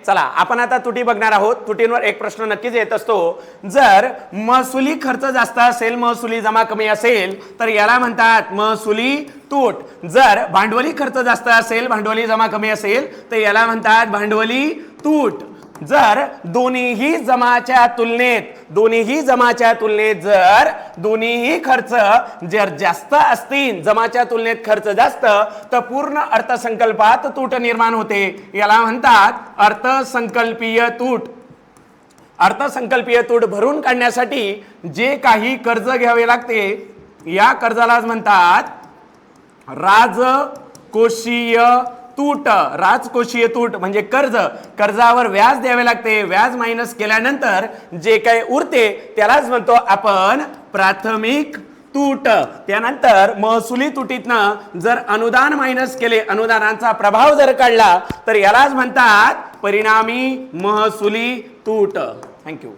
चला आपण आता तुटी बघणार आहोत. तुटींवर एक प्रश्न नक्कीच येत असतो. जर महसुली खर्च जास्त असेल, महसुली जमा कमी असेल तर याला म्हणतात महसुली तूट. जर भांडवली खर्च जास्त असेल, भांडवली जमा कमी असेल तर याला म्हणतात भांडवली तूट. जर दोन्हीही जमाच्या तुलनेत जर दोन्हीही खर्च जर जास्त असतील, जमाच्या तुलनेत खर्च जास्त, तर पूर्ण अर्थसंकल्पात तूट निर्माण होते. याला म्हणतात अर्थसंकल्पीय तूट. अर्थसंकल्पीय तूट भरून काढण्यासाठी जे काही कर्ज घ्यावे लागते या कर्जालाच म्हणतात राजकोषीय तूट. राजकोषीय तूट म्हणजे कर्जावर व्याज द्यावे लागते. व्याज मायनस केल्यानंतर जे काही उरते त्यालाच म्हणतो आपण प्राथमिक तूट. त्यानंतर महसुली तुटीतनं जर अनुदान मायनस केले, अनुदानाचा प्रभाव जर काढला तर यालाच म्हणतात परिणामी महसुली तूट. थँक्यू.